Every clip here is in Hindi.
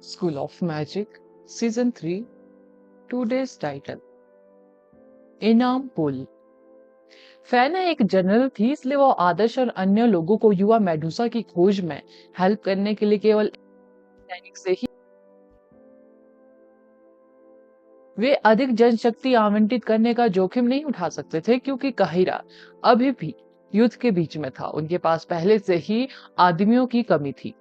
School of magic season 3 today's title इनाम पुल। फैना एक जनरल थी, इसलिए वो आदर्श और अन्य लोगों को युवा मेडुसा की खोज में हेल्प करने के लिए केवल सैनिक से ही वे अधिक जनशक्ति आवंटित करने का जोखिम नहीं उठा सकते थे, क्योंकि काहिरा अभी भी युद्ध के बीच में था। उनके पास पहले से ही आदमियों की कमी थी।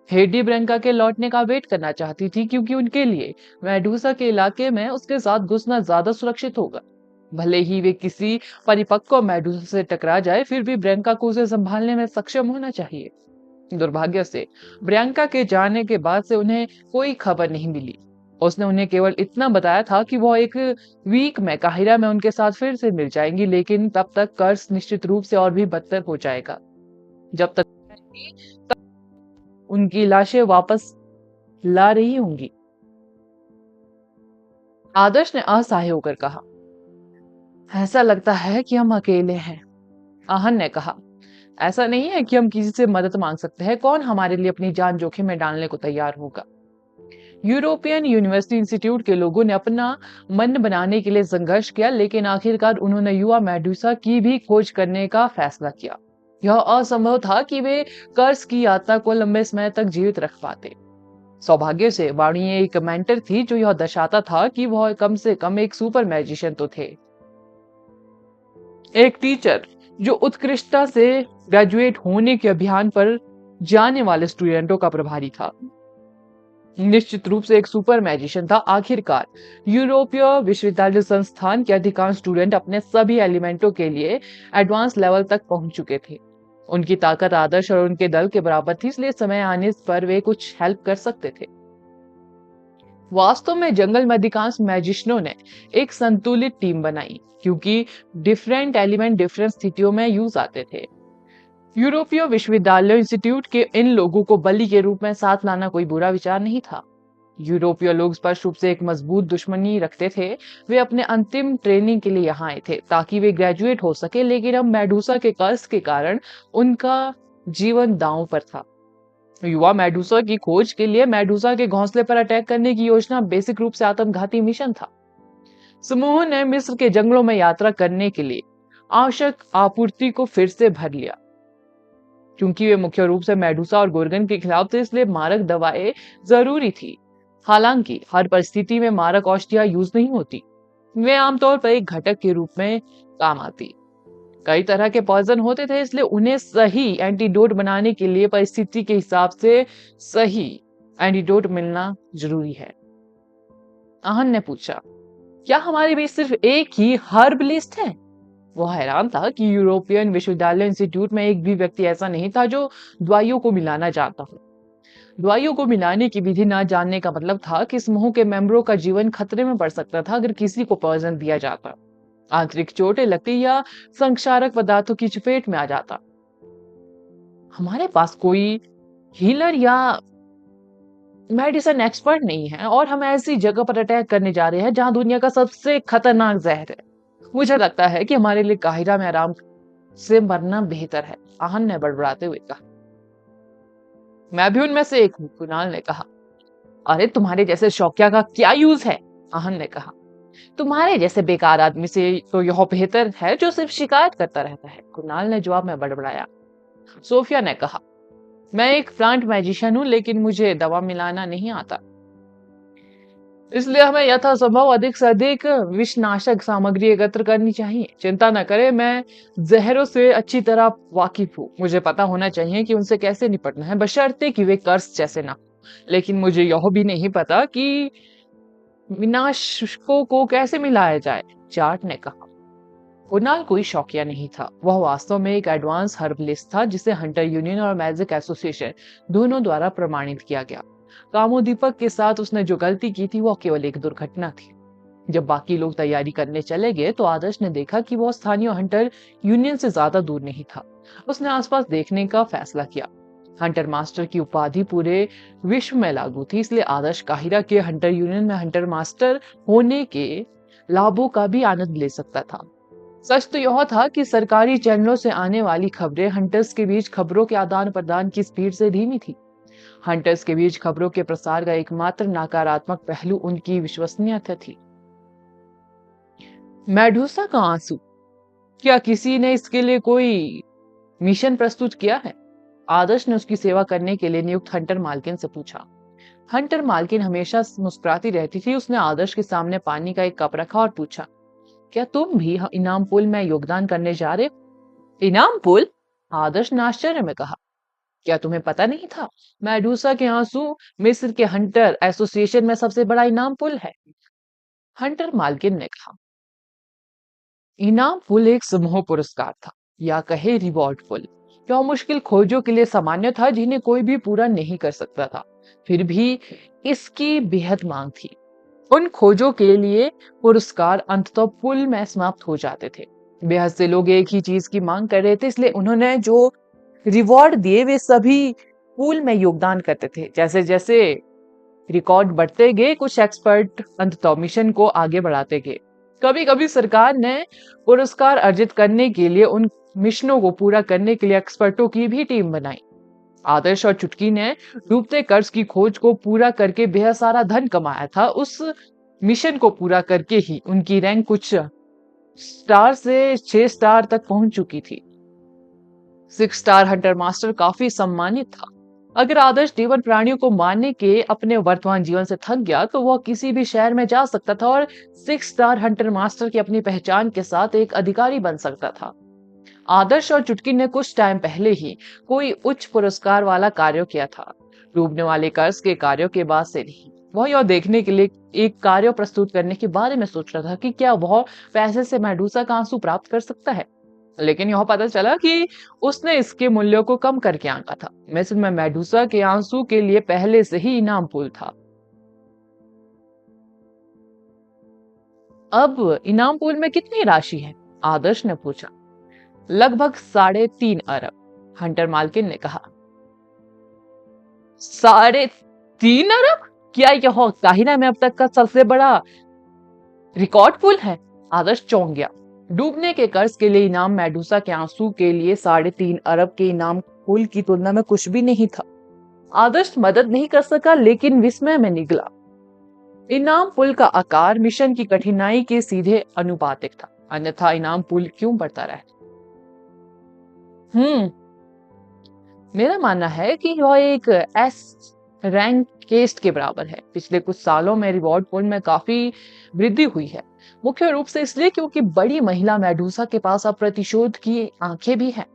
हेडी ब्रेंका के लौटने का वेट करना चाहती थी, क्योंकि उनके लिए मेडुसा के इलाके में उसके साथ घुसना ज्यादा सुरक्षित होगा। भले ही वे किसी परिपक्व मेडुसा से टकरा जाए, फिर भी ब्रेंका को उसे संभालने में सक्षम होना चाहिए। दुर्भाग्य से ब्रेंका के जाने के बाद से उन्हें कोई खबर नहीं मिली। उसने उन्हें केवल इतना बताया था कि वो एक वीक में काहिरा में उनके साथ फिर से मिल जाएंगी, लेकिन तब तक कर्ज निश्चित रूप से और भी बदतर हो जाएगा। जब तक उनकी लाशें वापस ला रही होंगी। आदर्श ने असहाय होकर कहा, ऐसा लगता है कि हम अकेले हैं। आहन ने कहा, ऐसा नहीं है कि हम किसी से मदद मांग सकते हैं। कौन हमारे लिए अपनी जान जोखिम में डालने को तैयार होगा? यूरोपियन यूनिवर्सिटी इंस्टीट्यूट के लोगों ने अपना मन बनाने के लिए संघर्ष किया, लेकिन आखिरकार उन्होंने युवा मेडुसा की भी खोज करने का फैसला किया। यह असंभव था कि वे कर्ज की यात्रा को लंबे समय तक जीवित रख पाते। सौभाग्य से वाणी एक मेंटर थी, जो यह दर्शाता था कि वह कम से कम एक सुपर मैजिशियन तो थे। एक टीचर जो उत्कृष्टता से ग्रेजुएट होने के अभियान पर जाने वाले स्टूडेंटों का प्रभारी था। निश्चित रूप से एक सुपर मैजिशियन था। आखिरकार यूरोपीय विश्वविद्यालय संस्थान के अधिकांश स्टूडेंट अपने सभी एलिमेंटों के लिए एडवांस लेवल तक पहुंच चुके थे। उनकी ताकत आदर्श और उनके दल के बराबर थी, इसलिए समय आने पर वे कुछ हेल्प कर सकते थे। वास्तव में जंगल में अधिकांश मैजिशियनों ने एक संतुलित टीम बनाई, क्योंकि डिफरेंट एलिमेंट डिफरेंट स्थितियों में यूज आते थे। यूरोपीय विश्वविद्यालय इंस्टीट्यूट के इन लोगों को बलि के रूप में साथ लाना कोई बुरा विचार नहीं था। यूरोपीय लोग स्पष्ट रूप से एक मजबूत दुश्मनी रखते थे। वे अपने अंतिम ट्रेनिंग के लिए यहाँ आए थे ताकि वे ग्रेजुएट हो सके, लेकिन अब मेडुसा के कर्ज के कारण उनका जीवन दांव पर था। युवा मेडुसा की खोज के लिए मेडुसा के घोंसले पर अटैक करने की योजना बेसिक रूप से आत्मघाती मिशन था। समूह ने मिस्र के जंगलों में यात्रा करने के लिए आवश्यक आपूर्ति को फिर से भर लिया। क्योंकि वे मुख्य रूप से मेडुसा और गोर्गन के खिलाफ थे, इसलिए मारक दवाएं जरूरी थी। हालांकि हर परिस्थिति में मारक औषधियां यूज नहीं होती। वे आमतौर पर एक घटक के रूप में काम आती। कई तरह के पॉइजन होते थे, इसलिए उन्हें सही एंटीडोट बनाने के लिए परिस्थिति के हिसाब से सही एंटीडोट मिलना जरूरी है। आहन ने पूछा, क्या हमारे बीच सिर्फ एक ही हर्बलिस्ट है? वो हैरान था कि यूरोपियन विश्वविद्यालय इंस्टीट्यूट में एक भी व्यक्ति ऐसा नहीं था जो दवाइयों को मिलाना जानता हो। दवाइयों को मिलाने की विधि ना जानने का मतलब था कि समूह के मेंबरों का जीवन खतरे में पड़ सकता था अगर किसी को पॉइजन दिया जाता, आंतरिक चोटें लगती या संक्षारक पदार्थों की चपेट में आ जाता। हमारे पास कोई हीलर या मेडिसिन एक्सपर्ट नहीं है, और हम ऐसी जगह पर अटैक करने जा रहे हैं जहां दुनिया का सबसे खतरनाक जहर है। मुझे लगता है कि हमारे लिए काहिरा में आराम से मरना बेहतर है, आहन ने बड़बड़ाते हुए कहा। मैं भी उनमें से एक हूं, कुणाल ने कहा। अरे तुम्हारे जैसे शौकिया का क्या यूज है? आहन ने कहा। तुम्हारे जैसे बेकार आदमी से तो यह बेहतर है जो सिर्फ शिकायत करता रहता है, कुणाल ने जवाब में बड़बड़ाया। सोफिया ने कहा, मैं एक प्लांट मैजिशियन हूं, लेकिन मुझे दवा मिलाना नहीं आता, इसलिए हमें यथासंभव अधिक से अधिक विषनाशक सामग्री एकत्र करनी चाहिए। चिंता न करें, मैं जहरों से अच्छी तरह वाकिफ हूँ। मुझे पता होना चाहिए कि उनसे कैसे निपटना है, बशर्ते कि वे कर्स जैसे ना हो। लेकिन मुझे यह भी नहीं पता कि विनाशकों को कैसे मिलाया जाए, चार्ट ने कहा। कुणाल कोई शौकिया नहीं था, वह वास्तव में एक एडवांस हर्बलिस्ट था, जिसे हंटर यूनियन और मैजिक एसोसिएशन दोनों द्वारा प्रमाणित किया गया। कामोदीपक के साथ उसने जो गलती की थी वह केवल एक दुर्घटना थी। जब बाकी लोग तैयारी करने चले गए तो आदर्श ने देखा कि वह स्थानीय हंटर यूनियन से ज्यादा दूर नहीं था। उसने आसपास देखने का फैसला किया। हंटर मास्टर की उपाधि पूरे विश्व में लागू थी, इसलिए आदर्श काहिरा के हंटर यूनियन में हंटर मास्टर होने के लाभों का भी आनंद ले सकता था। सच तो यह था कि सरकारी चैनलों से आने वाली खबरें हंटर्स के बीच खबरों के आदान प्रदान की स्पीड से धीमी थी। हंटर्स के बीच खबरों के प्रसार का एकमात्र नकारात्मक पहलू उनकी विश्वसनीयता थी। मेडुसा का आंसू, क्या किसी ने इसके लिए कोई मिशन प्रस्तुत किया है? आदर्श ने उसकी सेवा करने के लिए नियुक्त हंटर मालकिन से पूछा। हंटर मालकिन हमेशा मुस्कुराती रहती थी। उसने आदर्श के सामने पानी का एक कप रखा और पूछा, क्या तुम भी इनाम पुल में योगदान करने जा रहे हो? इनाम पुल? आदर्श ने आश्चर्य में कहा, क्या तुम्हें पता नहीं था? मेडुसा के आंसू मिस्र के हंटर एसोसिएशन में सबसे बड़ा इनाम पुल है। हंटर मालकिन ने कहा, इनाम पुल एक समूह पुरस्कार था, या कहे रिवॉर्ड पुल। यह मुश्किल खोजों के लिए सामान्य था जिन्हें कोई भी पूरा नहीं कर सकता था। फिर भी इसकी बेहद मांग थी। उन खोजों के लिए पुरस्कार अंततः पुल में समाप्त हो जाते थे। बेहद से लोग एक ही चीज की मांग कर रहे थे, इसलिए उन्होंने जो रिवॉर्ड दिए वे सभी पुल में योगदान करते थे। जैसे जैसे रिकॉर्ड बढ़ते गए, कुछ एक्सपर्ट अंततः मिशन को आगे बढ़ाते गए। कभी कभी सरकार ने पुरस्कार अर्जित करने के लिए उन मिशनों को पूरा करने के लिए एक्सपर्टों की भी टीम बनाई। आदर्श और चुटकी ने डूबते कर्ज की खोज को पूरा करके बेहद सारा धन कमाया था। उस मिशन को पूरा करके ही उनकी रैंक कुछ स्टार से 6 स्टार तक पहुंच चुकी थी। 6 स्टार हंटर मास्टर काफी सम्मानित था। अगर आदर्श जीवन प्राणियों को मारने के अपने वर्तमान जीवन से थक गया तो वह किसी भी शहर में जा सकता था और 6 स्टार हंटर मास्टर की अपनी पहचान के साथ एक अधिकारी बन सकता था। आदर्श और चुटकी ने कुछ टाइम पहले ही कोई उच्च पुरस्कार वाला कार्य किया था। डूबने वाले कर्ज के कार्यों के बाद से नहीं। वह यह देखने के लिए एक कार्य प्रस्तुत करने के बारे में सोच रहा था कि क्या वह पैसे से मेडुसा का आंसू प्राप्त कर सकता है। लेकिन यह पता चला कि उसने इसके मूल्यों को कम करके आंका था। मिस्र में मेडुसा के आंसू के लिए पहले से ही इनाम पूल था। अब इनाम पूल में कितनी राशि है? आदर्श ने पूछा। लगभग 3.5 अरब, हंटर मालकिन ने कहा। 3.5 अरब? क्या यह काहिरा में अब तक का सबसे बड़ा रिकॉर्ड पुल है? आदर्श चौंक गया। डूबने के कर्ज के लिए इनाम मेडुसा के आंसू के लिए 3.5 अरब के इनाम पुल की तुलना में कुछ भी नहीं था। आदर्श मदद नहीं कर सका, लेकिन विस्मय में निगला। इनाम पुल का आकार मिशन की कठिनाई के सीधे अनुपातिक था, अन्यथा इनाम पुल क्यों बढ़ता रहा? मेरा मानना है कि यह एक एस रैंक केस्ट के बराबर है। पिछले कुछ सालों में रिवॉर्ड पुल में काफी वृद्धि हुई है, मुख्य रूप से इसलिए क्योंकि बड़ी महिला मेडुसा के पास अब प्रतिशोध की आंखें भी हैं।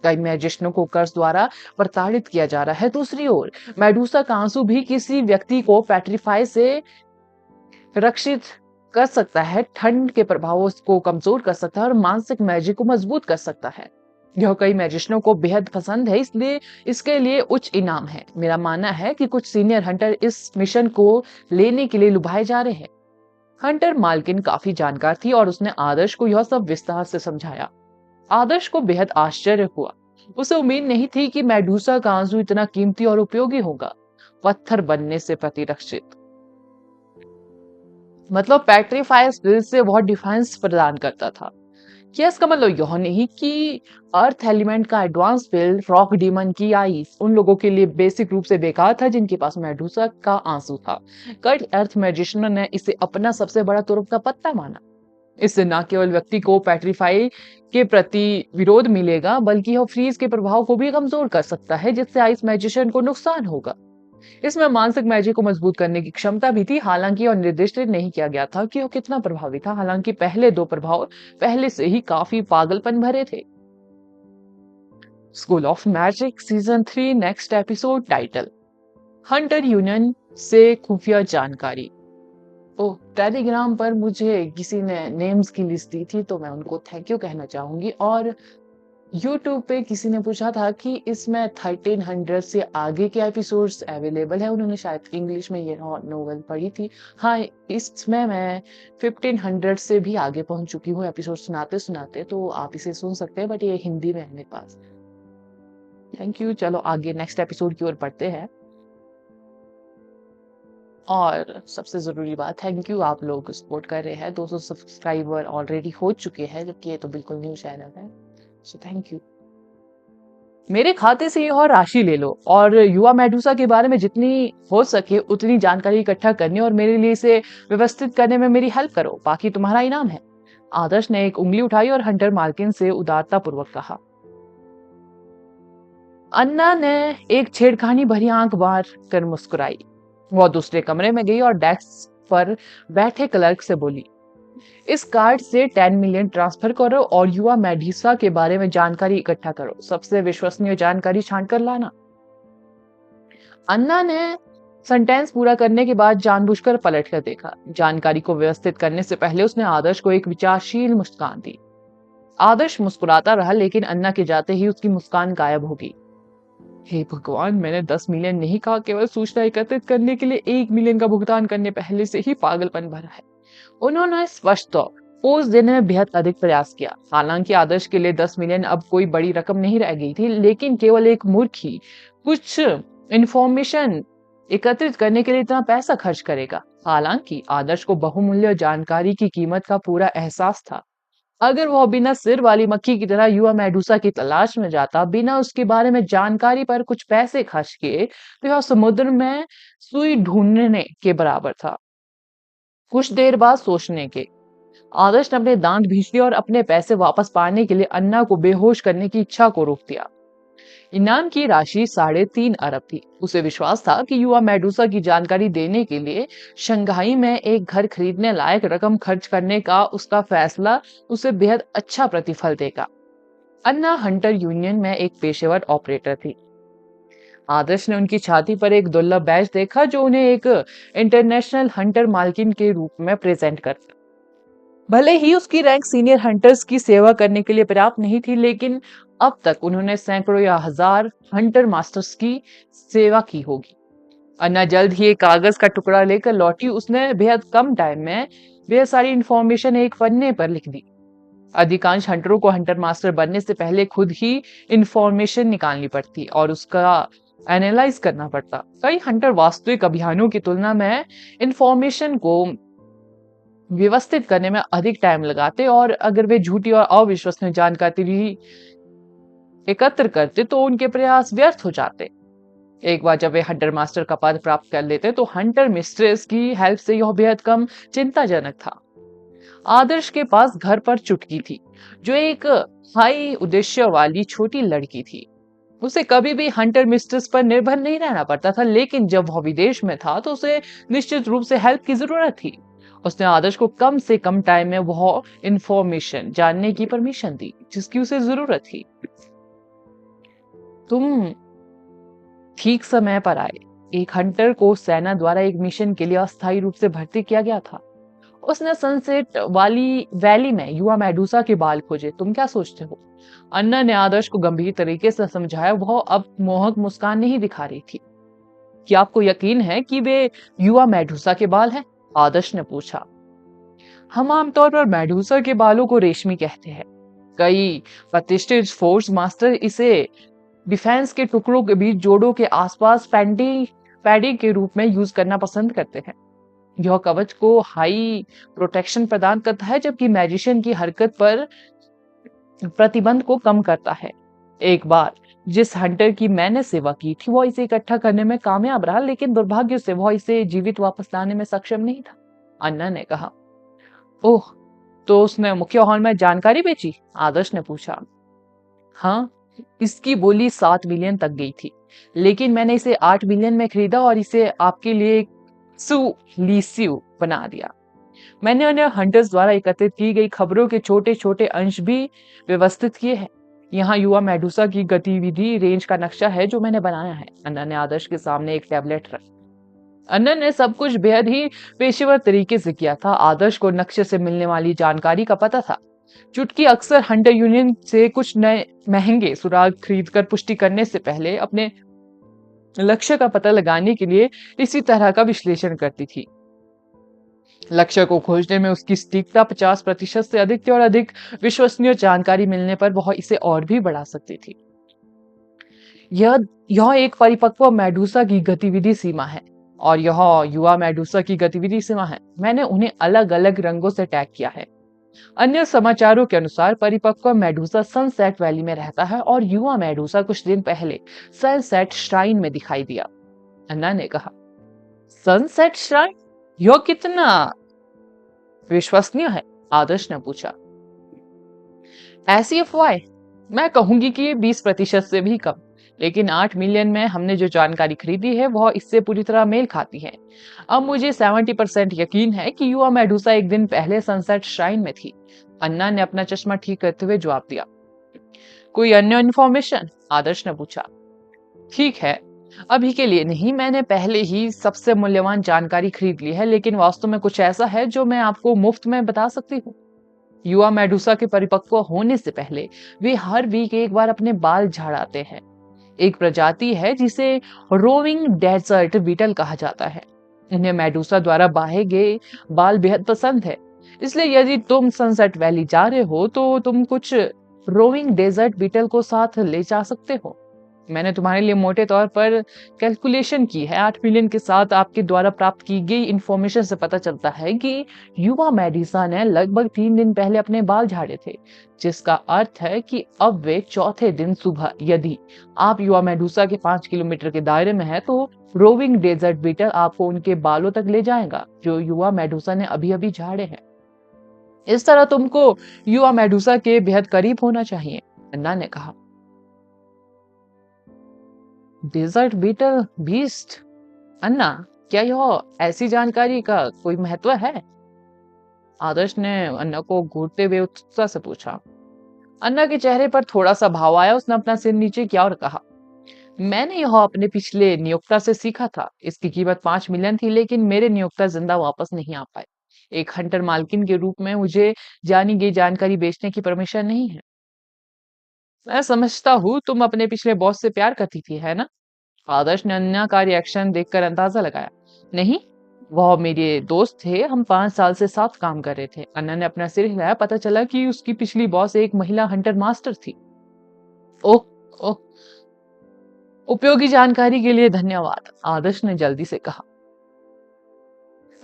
कई मैजिशियनों को कर्ज द्वारा प्रताड़ित किया जा रहा है। दूसरी ओर मेडुसा का आंसू भी किसी व्यक्ति को पेट्रीफाई से रक्षित कर सकता है, ठंड के प्रभावों को कमजोर कर सकता है और मानसिक मैजिक को मजबूत कर सकता है। यह कई मैजिशियनों को बेहद पसंद है, इसलिए इसके लिए उच्च इनाम है। मेरा मानना है कि कुछ सीनियर हंटर इस मिशन को लेने के लिए लुभाए जा रहे हैं। हंटर मालकिन काफी जानकार थी और उसने आदर्श को यह सब विस्तार से समझाया। आदर्श को बेहद आश्चर्य हुआ। उसे उम्मीद नहीं थी कि मेडुसा का आंसू इतना कीमती और उपयोगी होगा। पत्थर बनने से प्रतिरक्षित, मतलब पेट्रीफाई स्किल से बहुत डिफेंस प्रदान करता था। क्या इसका मतलब यह नहीं कि अर्थ एलिमेंट का एडवांस बिल्ड रॉक डीमन की आइस उन लोगों के लिए बेसिक रूप से बेकार था जिनके पास मेडुसा का आंसू था? कई अर्थ मैजिशियनों ने इसे अपना सबसे बड़ा तुरुप का पत्ता माना। इससे न केवल व्यक्ति को पेट्रीफाई के प्रति विरोध मिलेगा, बल्कि यह फ्रीज के प्रभाव को भी कमजोर कर सकता है, जिससे आइस मैजिशियन को नुकसान होगा। इसमें मानसिक मैजिक को मजबूत करने की क्षमता भी थी, हालांकि यह निर्दिष्ट नहीं किया गया था कि यह कितना प्रभावी था। हालांकि पहले 2 प्रभाव पहले से ही काफी पागलपन भरे थे। School of magic season 3 next episode title, Hunter union से खुफिया जानकारी। टेलीग्राम पर मुझे किसी ने नेम्स की लिस्ट दी थी, तो मैं उनको थैंक यू कहना चाहूंगी। और यूट्यूब पे किसी ने पूछा था कि इसमें 1300 से आगे के एपिसोड्स अवेलेबल है। उन्होंने शायद इंग्लिश में ये नोवेल पढ़ी थी। हाँ, इसमें मैं 1500 से भी आगे पहुंच चुकी हूँ एपिसोड सुनाते सुनाते, तो आप इसे सुन सकते हैं, बट ये हिंदी में है मेरे पास। Thank you. चलो आगे नेक्स्ट एपिसोड की ओर बढ़ते हैं। और सबसे जरूरी बात, थैंक यू, आप लोग सपोर्ट कर रहे हैं। 200 सब्सक्राइबर ऑलरेडी हो चुके हैं, जबकि ये तो बिल्कुल न्यू चैनल है। So thank you. मेरे खाते से यह राशि ले लो और युवा मेडुसा के बारे में जितनी हो सके उतनी जानकारी इकट्ठा करने और मेरे लिए इसे व्यवस्थित करने में मेरी हेल्प करो, बाकी तुम्हारा इनाम है। आदर्श ने एक उंगली उठाई और हंटर मार्किन से उदारता पूर्वक कहा। अन्ना ने एक छेड़खानी भरी आंख मार कर मुस्कुराई। वह दूसरे कमरे में गई और डेस्क पर बैठे क्लर्क से बोली, इस कार्ड से 10 मिलियन ट्रांसफर करो और युवा मेडुसा के बारे में जानकारी इकट्ठा करो, सबसे विश्वसनीय जानकारी छांट कर लाना। अन्ना ने सेंटेंस पूरा करने के बाद जानबूझकर पलटकर देखा। जानकारी को व्यवस्थित करने से पहले उसने आदर्श को एक विचारशील मुस्कान दी। आदर्श मुस्कुराता रहा, लेकिन अन्ना के जाते ही उसकी मुस्कान गायब हो गई। हे भगवान, मैंने 10 मिलियन नहीं कहा, केवल सूचना एकत्रित करने के लिए 1 मिलियन का भुगतान करने पहले से ही पागलपन भरा है। उन्होंने स्पष्ट पोज देने में बेहद अधिक प्रयास किया। हालांकि आदर्श के लिए 10 मिलियन अब कोई बड़ी रकम नहीं रह गई थी, लेकिन केवल एक मूर्ख ही कुछ इंफॉर्मेशन एकत्रित करने के लिए इतना पैसा खर्च करेगा। हालांकि आदर्श को बहुमूल्य जानकारी की कीमत का पूरा एहसास था। अगर वह बिना सिर वाली मक्खी की तरह युवा मेडुसा की तलाश में जाता, बिना उसके बारे में जानकारी पर कुछ पैसे खर्च किए, तो यह समुद्र में सुई ढूंढने के बराबर था। कुछ देर बाद सोचने के आदर्श ने अपने दांत भींच लिए और अपने पैसे वापस पाने के लिए अन्ना को बेहोश करने की इच्छा को रोक दिया। इनाम की राशि 3.5 अरब थी। उसे विश्वास था कि युवा मेडुसा की जानकारी देने के लिए शंघाई में एक घर खरीदने लायक रकम खर्च करने का उसका फैसला उसे बेहद अच्छा प्रतिफल देगा। अन्ना हंटर यूनियन में एक पेशेवर ऑपरेटर थी। आदर्श ने उनकी छाती पर एक दुर्लभ बैज देखा जो उन्हें एक इंटरनेशनल हंटर मालकिन के रूप में प्रेजेंट करता। भले ही उसकी रैंक सीनियर हंटर्स की सेवा करने के लिए पर्याप्त नहीं थी, लेकिन अब तक उन्होंने सैकड़ों या हजार हंटर मास्टर्स की सेवा की होगी। अन्ना जल्द ही एक कागज का टुकड़ा लेकर लौटी। उसने बेहद कम टाइम में बेहद सारी इंफॉर्मेशन एक पन्ने पर लिख दी। अधिकांश हंटरों को हंटर मास्टर बनने से पहले खुद ही इंफॉर्मेशन निकालनी पड़ती और उसका एनालाइज करना पड़ता। कई हंटर वास्तविक अभियानों की तुलना में इंफॉर्मेशन को व्यवस्थित करने में अधिक टाइम लगाते और अगर वे झूठी और अविश्वसनीय जानकारी एकत्र करते तो उनके प्रयास व्यर्थ हो जाते। एक बार जब वे हंटर मास्टर का पद प्राप्त कर लेते तो हंटर मिस्ट्रेस की हेल्प से यह बेहद कम चिंताजनक था। आदर्श के पास घर पर चुटकी थी, जो एक हाई उद्देश्य वाली छोटी लड़की थी। उसे कभी भी हंटर मिस्ट्रेस पर निर्भर नहीं रहना पड़ता था, लेकिन जब वह विदेश में था तो उसे निश्चित रूप से हेल्प की जरूरत थी। उसने आदर्श को कम से कम टाइम में वह इंफॉर्मेशन जानने की परमिशन दी जिसकी उसे जरूरत थी। तुम ठीक समय पर आए। एक हंटर को सेना द्वारा एक मिशन के लिए अस्थायी रूप से भर्ती किया गया था। उसने सनसेट वाली वैली में युवा मेडुसा के बाल खोजे। तुम क्या सोचते हो? अन्ना ने आदर्श को गंभीर तरीके से समझाया। वह अब मोहक मुस्कान नहीं दिखा रही थी। क्या आपको यकीन है कि वे युवा मेडुसा के बाल हैं? आदर्श ने पूछा। हम आमतौर पर मेडुसा के बालों को रेशमी कहते हैं। कई प्रतिष्ठित फोर्स मास्टर इसे डिफेंस के टुकड़ों के बीच जोड़ों के आसपास पैडी के रूप में यूज करना पसंद करते हैं। यह कवच को हाई प्रोटेक्शन प्रदान करता है, जबकि मैजिशियन की हरकत पर प्रतिबंध को कम करता है। एक बार जिस हंटर की मैंने सेवा की थी वह इसे इकट्ठा करने में कामयाब रहा, लेकिन दुर्भाग्य से वह इसे जीवित वापस लाने में सक्षम नहीं था। अन्ना ने कहा। ओह, तो उसने मुख्य हॉल में जानकारी बेची? आदर्श ने पूछा। हाँ, इसकी बोली 7 मिलियन तक गई थी, लेकिन मैंने इसे 8 मिलियन में खरीदा और इसे आपके लिए एक्सक्लूसिव बना दिया। मैंने अन्य हंटर्स द्वारा एकत्रित की गई खबरों के छोटे छोटे अंश भी व्यवस्थित किए हैं। यहाँ युवा मेडुसा की गतिविधि रेंज का नक्शा है जो मैंने बनाया है। अन्ना ने आदर्श के सामने एक टैबलेट रखा। अन्ना ने सब कुछ बेहद ही पेशेवर तरीके से किया था। आदर्श को नक्शे से मिलने वाली जानकारी का पता था। चुटकी अक्सर हंटर यूनियन से कुछ नए महंगे सुराग खरीदकर पुष्टि करने से पहले अपने लक्ष्य का पता लगाने के लिए इसी तरह का विश्लेषण करती थी। लक्ष्य को खोजने में उसकी सटीकता 50% से अधिक थी और अधिक विश्वसनीय जानकारी मिलने पर वह इसे और भी बढ़ा सकती थी। यह एक परिपक्व मेडुसा की गतिविधि सीमा है और यह युवा मेडुसा की गतिविधि सीमा है। मैंने उन्हें अलग अलग रंगों से टैग किया है। अन्य समाचारों के अनुसार परिपक्व मेडूसा सनसेट वैली में रहता है और युवा मेडूसा कुछ दिन पहले सनसेट श्राइन में दिखाई दिया। अन्ना ने कहा, सनसेट श्राइन, यह कितना विश्वसनीय है? आदर्श ने पूछा। ऐसी अफवाह, मैं कहूंगी कि ये 20% से भी कम, लेकिन 8 मिलियन में हमने जो जानकारी खरीदी है वह इससे पूरी तरह मेल खाती है। अब मुझे 70% यकीन है कि युवा मेडूसा एक दिन पहले सनसेट श्राइन में थी। अन्ना ने अपना चश्मा ठीक करते हुए जवाब दिया। कोई अन्य इन्फॉर्मेशन? आदर्श ने पूछा। ठीक है, अभी के लिए नहीं, मैंने पहले ही सबसे मूल्यवान जानकारी खरीद ली है, लेकिन वास्तव में कुछ ऐसा है जो मैं आपको मुफ्त में बता सकती हूँ। युवा मेडूसा के परिपक्व होने से पहले वे हर वीक एक बार अपने बाल झाड़ाते हैं। एक प्रजाति है जिसे रोविंग डेजर्ट बीटल कहा जाता है। इन्हें मेडूसा द्वारा बाहे गए बाल बेहद पसंद है, इसलिए यदि तुम सनसेट वैली जा रहे हो तो तुम कुछ रोविंग डेजर्ट बीटल को साथ ले जा सकते हो। मैंने तुम्हारे लिए मोटे तौर पर कैलकुलेशन की है। 8 मिलियन के साथ आपके द्वारा प्राप्त की गई इंफॉर्मेशन से पता चलता है कि युवा मेडूसा ने लगभग 3 दिन पहले अपने बाल झाड़े थे, जिसका अर्थ है कि अब वे चौथे दिन सुबह, यदि आप युवा मेडूसा के 5 किलोमीटर के दायरे में है, तो रोविंग डेजर्ट बीटल आपको उनके बालों तक ले जाएगा जो युवा मेडूसा ने अभी अभी झाड़े हैं। इस तरह तुमको युवा मेडूसा के बेहद करीब होना चाहिए, अन्ना ने कहा। डेजर्ट बीटल बीस्ट, अन्ना, क्या यह ऐसी जानकारी का कोई महत्व है? आदर्श ने अन्ना को घूरते हुए उत्सुकता से पूछा। अन्ना के चेहरे पर थोड़ा सा भाव आया। उसने अपना सिर नीचे किया और कहा, मैंने यह अपने पिछले नियोक्ता से सीखा था। इसकी कीमत 5 मिलियन थी, लेकिन मेरे नियोक्ता जिंदा वापस नहीं आ पाए। एक हंटर मालकिन के रूप में मुझे जानी गई जानकारी बेचने की परमिशन नहीं है। मैं समझता हूँ तुम अपने पिछले बॉस से प्यार करती थी, है ना? आदर्श ने अन्ना का रिएक्शन देखकर अंदाजा लगाया। नहीं, वह मेरे दोस्त थे, हम 5 साल से साथ काम कर रहे थे। अन्ना ने अपना सिर हिलाया। पता चला कि उसकी पिछली बॉस एक महिला हंटर मास्टर थी। ओह, ओह, उपयोगी जानकारी के लिए धन्यवाद, आदर्श ने जल्दी से कहा।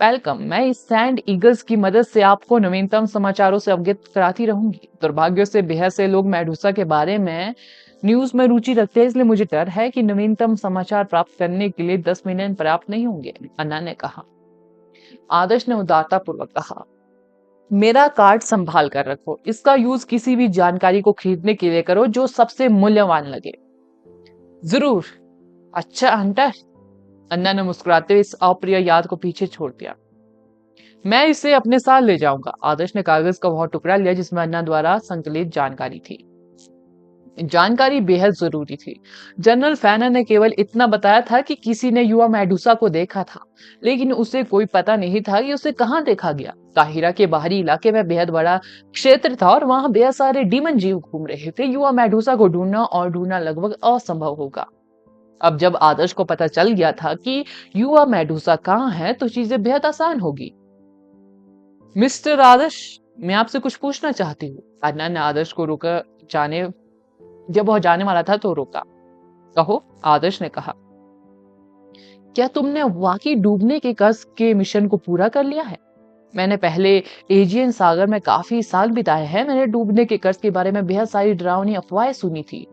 वेलकम, मैं इस सैंड ईगल्स की मदद से आपको नवीनतम समाचारों से अवगत कराती रहूंगी। दुर्भाग्य से बेहद से लोग मेडूसा के बारे में न्यूज में रुचि रखते हैं, इसलिए मुझे डर है कि नवीनतम समाचार प्राप्त करने के लिए 10 मिलियन पर्याप्त नहीं होंगे, अन्ना ने कहा। आदर्श ने उदारता पूर्वक कहा, मेरा कार्ड संभाल कर रखो। इसका यूज किसी भी जानकारी को खरीदने के लिए करो जो सबसे मूल्यवान लगे। जरूर। अच्छा हंटर, अन्ना ने मुस्कुराते हुए इस अप्रिय याद को पीछे छोड़ दिया। मैं इसे अपने साथ ले जाऊंगा। आदर्श ने कागज का वह टुकड़ा लिया जिसमें अन्ना द्वारा संकलित जानकारी थी। जानकारी बेहद जरूरी थी। जनरल फैनर ने केवल इतना बताया था कि किसी ने युवा मेडूसा को देखा था, लेकिन उसे कोई पता नहीं था कि उसे कहां देखा गया। काहिरा के बाहरी इलाके में बेहद बड़ा क्षेत्र था और वहां बेहद सारे डीमन जीव घूम रहे थे। युवा मेडूसा को ढूंढना लगभग असंभव होगा। अब जब आदर्श को पता चल गया था कि युवा मेडूसा कहाँ है, तो चीजें बेहद आसान होगी। मिस्टर आदर्श, मैं आपसे कुछ पूछना चाहती हूँ। अन्ना ने आदर्श को रोका। जब वह जाने वाला था तो रोका। कहो, आदर्श ने कहा। क्या तुमने वाकई डूबने के कष्ट के मिशन को पूरा कर लिया है? मैंने पहले एजियन सागर में काफी साल बिताए हैं। मैंने डूबने के कर्ज के बारे में बेहद सारी डरावनी अफवाहें सुनी थी।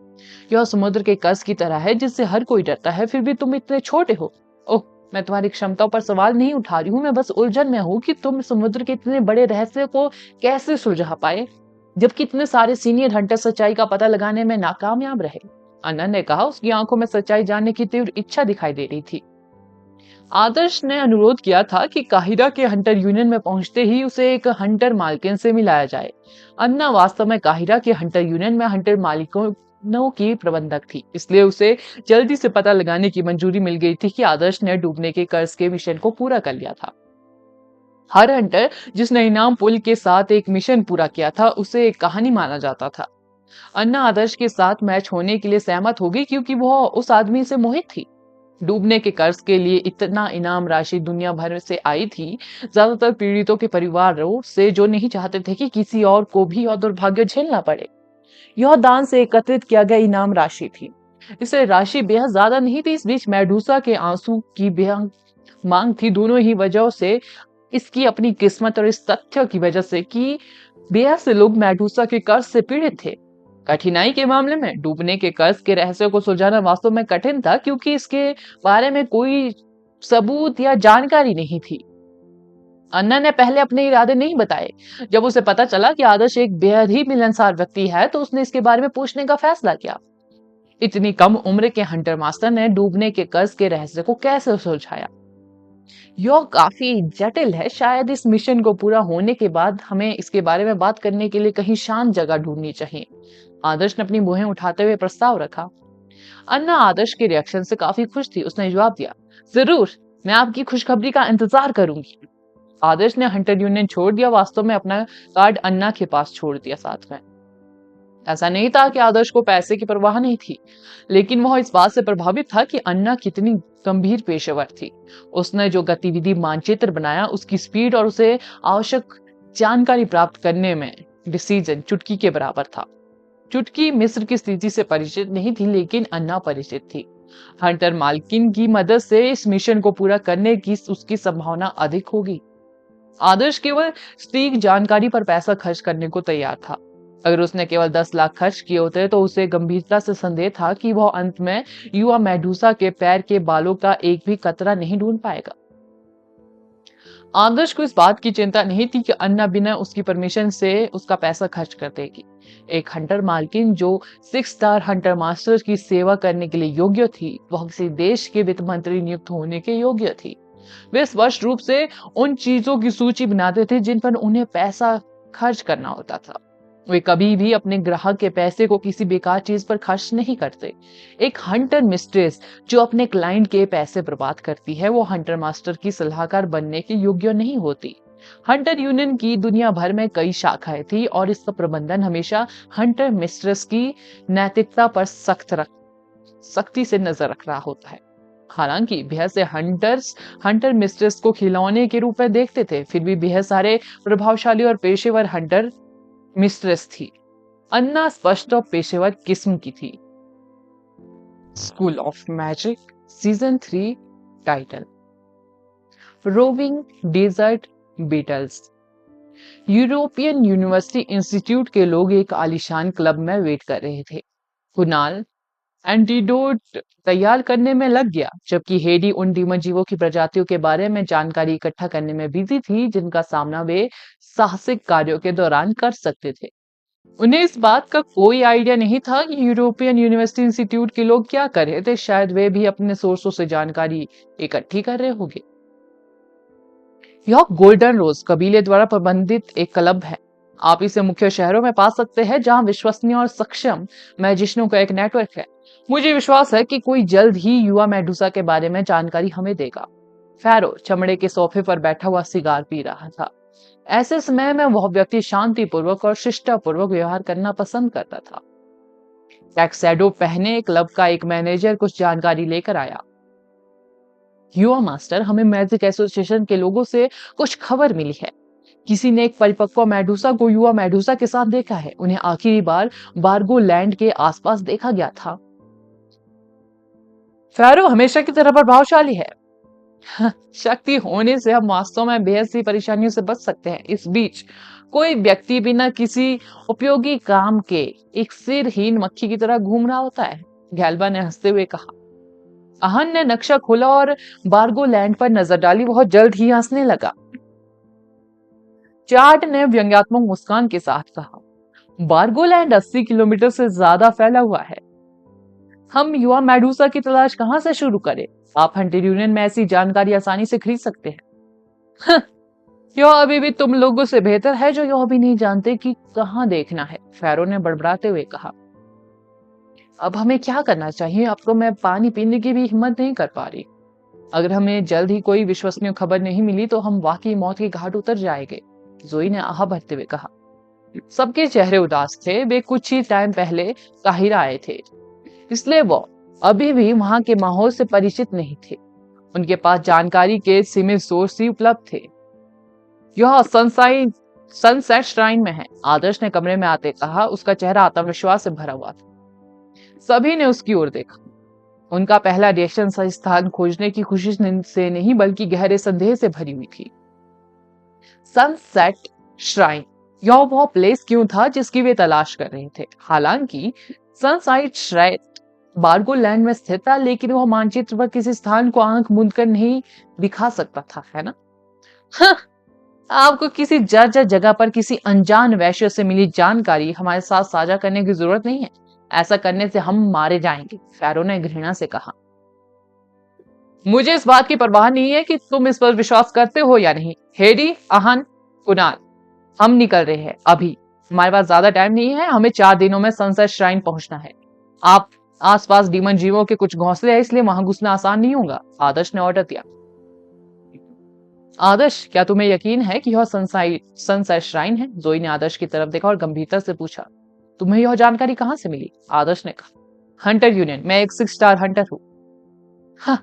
यह समुद्र के कर्ज की तरह है जिससे हर कोई डरता है, फिर भी तुम इतने छोटे हो। ओह, मैं तुम्हारी क्षमताओं पर सवाल नहीं उठा रही हूँ, मैं बस उलझन में हूँ कि तुम समुद्र के इतने बड़े रहस्य को कैसे सुलझा पाए, जबकि इतने सारे सीनियर हंटर सच्चाई का पता लगाने में नाकामयाब रहे। अनंत ने कहा। उसकी आंखों में सच्चाई जानने की तीव्र इच्छा दिखाई दे रही थी। आदर्श ने अनुरोध किया था कि काहिरा के हंटर यूनियन में पहुंचते ही उसे एक हंटर मालकिन से मिलाया जाए। अन्ना वास्तव में काहिरा के हंटर यूनियन में हंटर मालिकों की प्रबंधक थी, इसलिए उसे जल्दी से पता लगाने की मंजूरी मिल गई थी कि आदर्श ने डूबने के कर्ज के मिशन को पूरा कर लिया था। हर हंटर जिसने इनाम पुल के साथ एक मिशन पूरा किया था उसे एक कहानी माना जाता था। अन्ना आदर्श के साथ मैच होने के लिए सहमत हो गई क्योंकि वह उस आदमी से मोहित थी। डूबने के कर्ज के लिए इतना इनाम राशि दुनिया भर से आई थी, ज्यादातर पीड़ितों के परिवारों से, जो नहीं चाहते थे कि किसी और को भी यह दुर्भाग्य झेलना पड़े। यह दान से एकत्रित किया गया इनाम राशि थी। इसे राशि बेहद ज्यादा नहीं थी। इस बीच मेडूसा के आंसू की बेहद मांग थी। दोनों ही वजहों से, इसकी अपनी किस्मत और इस तथ्य की वजह से कि बेहद से लोग मेडुसा के कर्ज से पीड़ित थे। कठिनाई के मामले में डूबने के कर्ज के रहस्य को सुलझाना वास्तव में कठिन था, क्योंकि इसके बारे में कोई सबूत या जानकारी नहीं थी। अन्ना ने पहले अपने इरादे नहीं बताए। जब उसे पता चला कि आदर्श एक बेहद ही मिलनसार व्यक्ति है, तो उसने इसके बारे में पूछने का फैसला किया। इतनी कम उम्र के हंटर मास्टर ने डूबने के कर्ज के रहस्य को कैसे सुलझाया? यह काफी जटिल है। शायद इस मिशन को पूरा होने के बाद हमें इसके बारे में बात करने के लिए कहीं शांत जगह ढूंढनी चाहिए। आदर्श ने अपनी मुहें उठाते हुए प्रस्ताव रखा। अन्ना आदर्श के रिएक्शन से काफी खुश थी। उसने जवाब दिया, जरूर, मैं आपकी खुशखबरी का इंतजार करूंगी। आदर्श ने हंटर यूनियन छोड़ दिया, वास्तव में अपना कार्ड अन्ना के पास छोड़ दिया साथ में। ऐसा नहीं था कि आदर्श को पैसे की परवाह नहीं थी, लेकिन वह इस बात से प्रभावित था कि अन्ना कितनी गंभीर पेशेवर थी। उसने जो गतिविधि मानचित्र बनाया, उसकी स्पीड और उसे आवश्यक जानकारी प्राप्त करने में डिसीजन चुटकी के बराबर था। चुटकी मिस्र की स्थिति से परिचित नहीं थी, लेकिन अन्ना परिचित थी। हंटर मालकिन की मदद से इस मिशन को पूरा करने की उसकी संभावना अधिक होगी। आदर्श केवल सटीक जानकारी पर पैसा खर्च करने को तैयार था। अगर उसने केवल 10 लाख खर्च किए होते तो उसे गंभीरता से संदेह था कि वह अंत में युवा मेडुसा के पैर के बालों का एक भी कतरा नहीं ढूंढ पाएगा। आदर्श को इस बात की चिंता नहीं थी कि अन्ना बिना उसकी परमिशन से उसका पैसा खर्च कर देगी। एक हंटर मालकिन जो 6 स्टार हंटर मास्टर की सेवा करने के लिए योग्य थी, वह किसी देश के वित्त मंत्री नियुक्त होने के योग्य थी। वे स्पष्ट रूप से उन चीजों की सूची बनाते थे जिन पर उन्हें पैसा खर्च करना होता था। वे कभी भी अपने ग्राहक के पैसे को किसी बेकार चीज पर खर्च नहीं करते। एक हंटर मिस्ट्रेस जो अपने क्लाइंट के पैसे बर्बाद करती है, वो हंटर मास्टर की सलाहकार बनने के योग्य नहीं होती। हंटर यूनियन की दुनिया भर में कई शाखाएं थी और इसका प्रबंधन हमेशा हंटर मिस्ट्रेस की नैतिकता पर सख्ती से नजर रख रहा होता है। हालांकि बेहद से हंटर्स हंटर मिस्ट्रेस को खिलौने के रूप में देखते थे, फिर भी बेहद सारे प्रभावशाली और पेशेवर हंटर मिस्ट्रेस थी। अन्ना स्पष्ट और पेशेवर किस्म की थी। School of magic season 3 title, roving desert beetles. European university institute के लोग एक आलीशान क्लब में वेट कर रहे थे। कुणाल एंटीडोट तैयार करने में लग गया, जबकि हेडी उन डीमन जीवों की प्रजातियों के बारे में जानकारी इकट्ठा करने में बिजी थी जिनका सामना वे साहसिक कार्यों के दौरान कर सकते थे। उन्हें इस बात का कोई आइडिया नहीं था कि यूरोपियन यूनिवर्सिटी इंस्टीट्यूट के लोग क्या कर रहे थे। शायद वे भी अपने सोर्सों से जानकारी इकट्ठी कर रहे होंगे। यह गोल्डन रोज कबीले द्वारा प्रबंधित एक क्लब है। आप इसे मुख्य शहरों में पा सकते हैं, जहां विश्वसनीय और सक्षम मैजिशियनों का एक नेटवर्क है। मुझे विश्वास है कि कोई जल्द ही युवा मेडुसा के बारे में जानकारी हमें देगा। फैरो चमड़े के सोफे पर बैठा हुआ सिगार पी रहा था। ऐसे समय में वह व्यक्ति शांतिपूर्वक और शिष्टापूर्वक व्यवहार करना पसंद करता था। टैक्सेडो पहने क्लब का एक मैनेजर कुछ जानकारी लेकर आया। युवा मास्टर, हमें मैजिक एसोसिएशन के लोगों से कुछ खबर मिली है। किसी ने एक परिपक्व मेडुसा को युवा मेडुसा के साथ देखा है। उन्हें आखिरी बार बार्गो लैंड के आसपास देखा गया था। फैरो हमेशा की तरह प्रभावशाली है। शक्ति होने से हम वास्तव में बेहद सी परेशानियों से बच सकते हैं। इस बीच कोई व्यक्ति बिना किसी उपयोगी काम के एक सिरहीन मक्खी की तरह घूम रहा होता है, गैल्बा ने हंसते हुए कहा। अहन ने नक्शा खोला और बार्गो लैंड पर नजर डाली। बहुत जल्द ही हंसने लगा। चार्ट ने व्यंग्यात्मक मुस्कान के साथ कहा, बार्गो लैंड 80 किलोमीटर से ज्यादा फैला हुआ है। हम युवा मेडुसा की तलाश कहां से शुरू करें? आप हंटर यूनियन में ऐसी जानकारी आसानी से खरीद सकते हैं। यह अभी भी तुम लोगों से बेहतर है जो यह भी नहीं जानते कि कहां देखना है, फैरो ने बड़बड़ाते हुए कहा। अब हमें क्या करना चाहिए? अब तो मैं पानी पीने की भी हिम्मत नहीं कर पा रही। अगर हमें जल्द ही कोई विश्वसनीय खबर नहीं मिली तो हम वाकई मौत के घाट उतर जाएंगे, जोई ने आह भरते हुए कहा। सबके चेहरे उदास थे। वे कुछ ही टाइम पहले काहिरा आए थे, इसलिए वो अभी भी वहां के माहौल से परिचित नहीं थे। उनके पास जानकारी के सीमित सोर्स ही उपलब्ध थे। यह सनसेट श्राइन में है, आदर्श ने कमरे में आते कहा। उसका चेहरा आत्मविश्वास से भरा हुआ था। सभी ने उसकी ओर देखा। उनका पहला रिएक्शन सही स्थान खोजने की खुशी से नहीं, बल्कि गहरे संदेह से भरी हुई थी। सनसेट श्राइन यह वो प्लेस क्यों था जिसकी वे तलाश कर रहे थे। हालांकि सनसाइड श्राइन बार्गो लैंड में स्थित था, लेकिन वह मानचित्र पर किसी स्थान को आंख मूंद कर नहीं दिखा सकता था, है ना। हाँ, आपको किसी जर्जर जगह पर किसी अनजान वैश्य से मिली जानकारी हमारे साथ साझा करने की जरूरत नहीं है। ऐसा करने से हम मारे जाएंगे, फैरो ने घृणा से कहा। मुझे इस बात की परवाह नहीं है कि तुम इस पर विश्वास करते हो या नहीं। हेडी, आहन, कुणाल, हम निकल रहे हैं अभी। हमारे पास ज्यादा टाइम नहीं है, हमें 4 दिनों में सनसेट श्राइन पहुंचना है। आप आसपास डीमन जीवों के कुछ घोंसले हैं, इसलिए वहां घुसना आसान नहीं होगा, आदर्श ने ऑर्डर दिया। आदर्श, क्या तुम्हें यकीन है कि यह सनसेट श्राइन है? जोई ने आदर्श की तरफ देखा और गंभीरता से पूछा। तुम्हें यह जानकारी कहां से मिली? आदर्श ने कहा, हंटर यूनियन, मैं एक 6 स्टार हंटर हूं। हाँ,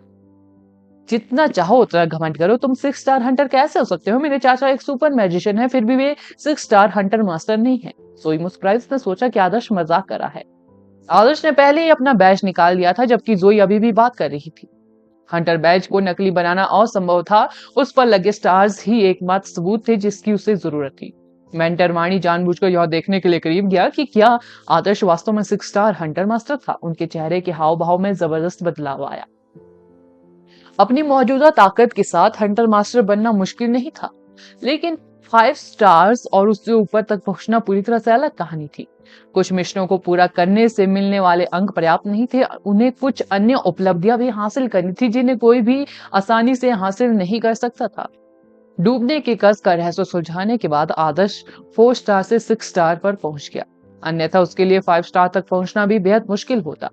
जितना चाहो उतना घमंड करो, तुम 6 स्टार हंटर कैसे हो सकते हो? मेरे चाचा एक सुपर मैजिशियन है, फिर भी वे 6 स्टार हंटर मास्टर नहीं है। जोई मुस्कुराई, उसने सोचा कि आदर्श मजाक कर रहा है। आदर्श ने पहले ही अपना बैज निकाल लिया था, जबकि जोई अभी भी बात कर रही थी। हंटर बैज को नकली बनाना असंभव था, उस पर लगे स्टार्स ही एकमात्र सबूत थे जिसकी उसे जरूरत थी। मेंटर वाणी जानबूझकर यह देखने के लिए करीब गया कि क्या आदर्श वास्तव में 6 स्टार हंटर मास्टर था। उनके चेहरे के हाव भाव में जबरदस्त बदलाव आया। अपनी मौजूदा ताकत के साथ हंटर मास्टर बनना मुश्किल नहीं था, लेकिन 5 स्टार्स और उससे ऊपर तक पहुंचना पूरी तरह से अलग कहानी थी। कुछ मिशनों को पूरा करने से मिलने वाले अंक पर्याप्त नहीं थे, उन्हें कुछ अन्य उपलब्धियां भी हासिल करनी थी जिन्हें कोई भी आसानी से हासिल नहीं कर सकता था। डूबने के कस का रहस्य सुलझाने के बाद आदर्श 4 स्टार से 6 स्टार पर पहुंच गया, अन्यथा उसके लिए 5 स्टार तक पहुंचना भी बेहद मुश्किल होता।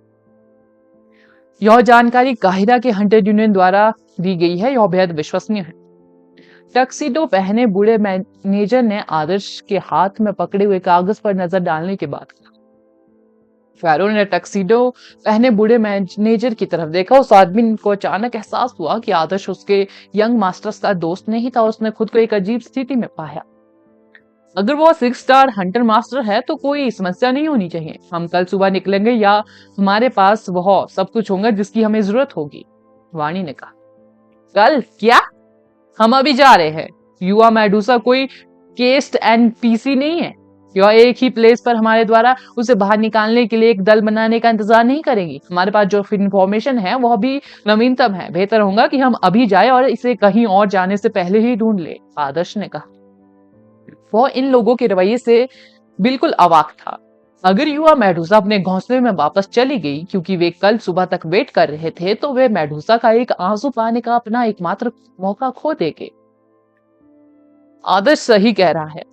यह जानकारी काहिरा के हंटर यूनियन द्वारा दी गई है, यह बेहद विश्वसनीय है। टक्सीडो पहने बूढ़े मैनेजर ने आदर्श के हाथ में पकड़े हुए कागज पर नजर डालने के बाद कहा। फैरो ने टक्सीडो पहने बूढ़े मैनेजर की तरफ देखा। उस आदमी को अचानक एहसास हुआ कि आदर्श उसके यंग मास्टर्स का दोस्त नहीं था। उसने खुद को एक अजीब स्थिति में पाया। अगर वो 6 स्टार हंटर मास्टर है तो कोई समस्या नहीं होनी चाहिए। हम कल सुबह निकलेंगे या हमारे पास वह सब कुछ होगा जिसकी हमें जरूरत होगी, वाणी ने कहा। कल क्या? हम अभी जा रहे हैं। युवा मेडुसा कोई केस्ट एनपीसी नहीं है। यह एक ही प्लेस पर हमारे द्वारा उसे बाहर निकालने के लिए एक दल बनाने का इंतजार नहीं करेगी। हमारे पास जो इंफॉर्मेशन है वह भी नवीनतम है। बेहतर होगा कि हम अभी जाए और इसे कहीं और जाने से पहले ही ढूंढ ले, आदर्श ने कहा। वह इन लोगों के रवैये से बिल्कुल अवाक था। अगर युवा मेडुसा अपने घोंसले में वापस चली गई क्योंकि वे कल सुबह तक वेट कर रहे थे, तो वे मेडुसा का एक आंसू पाने का अपना एकमात्र मौका खो देंगे। आदर्श सही कह रहा है,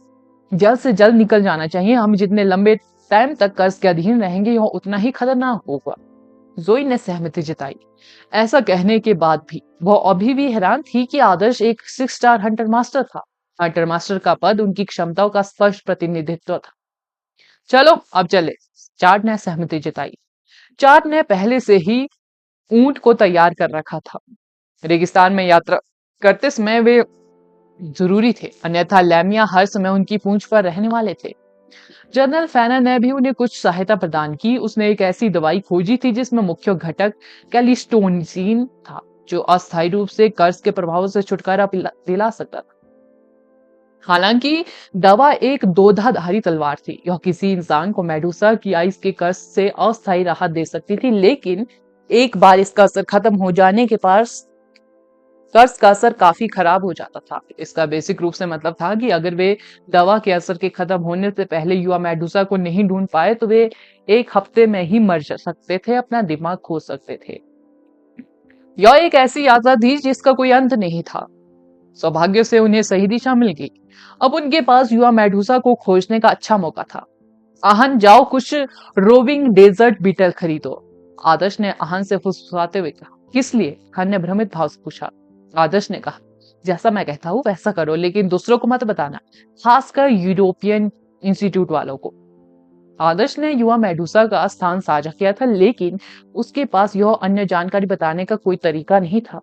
जल्द से जल्द निकल जाना चाहिए। हम जितने लंबे टाइम तक कर्ज के अधीन रहेंगे यह उतना ही खतरनाक होगा। जोई ने सहमति जताई। ऐसा कहने के बाद भी वह अभी भी हैरान थी कि आदर्श एक 6 स्टार हंटर मास्टर था। हंटर मास्टर का पद उनकी क्षमताओं का स्पष्ट प्रतिनिधित्व था। चलो अब चले, चार्ट ने सहमति जताई। चार्ट ने पहले से ही ऊंट को तैयार कर रखा था। रेगिस्तान में यात्रा करते समय वे जरूरी थे, अन्यथा लैमिया हर समय उनकी पूंछ पर रहने वाले थे। जनरल फैनर ने भी उन्हें कुछ सहायता प्रदान की। उसने एक ऐसी दवाई खोजी थी जिसमें मुख्य घटक कैलिस्टोनिसिन था, जो अस्थायी रूप से कर्ज के प्रभाव से छुटकारा दिला सकता था। हालांकि दवा एक दोधाधारी तलवार थी। यह किसी इंसान को मेडुसा की आइस के कर्ज से अस्थायी राहत दे सकती थी, लेकिन एक बार इसका असर खत्म हो जाने के पास कर्ज का असर काफी खराब हो जाता था। इसका बेसिक रूप से मतलब था कि अगर वे दवा के असर के खत्म होने से पहले युवा मेडुसा को नहीं ढूंढ पाए तो वे 1 हफ्ते में ही मर सकते थे, अपना दिमाग खो सकते थे। यह एक ऐसी यात्रा थी जिसका कोई अंत नहीं था। सौभाग्य से उन्हें सही दिशा मिल गई। अब उनके पास युवा मेडुसा को खोजने का अच्छा मौका था। आहन, जाओ कुछ रोविंग डेजर्ट बीटल खरीदो, आदर्श ने आहन से फुसफुसाते हुए कहा। किस लिए? आहन ने भ्रमित भाव से पूछा। आदर्श ने कहा, जैसा मैं कहता हूं वैसा करो, लेकिन दूसरों को मत बताना, खासकर यूरोपियन इंस्टीट्यूट वालों को। आदर्श ने युवा मेडुसा का स्थान साझा किया था, लेकिन उसके पास यह अन्य जानकारी बताने का कोई तरीका नहीं था।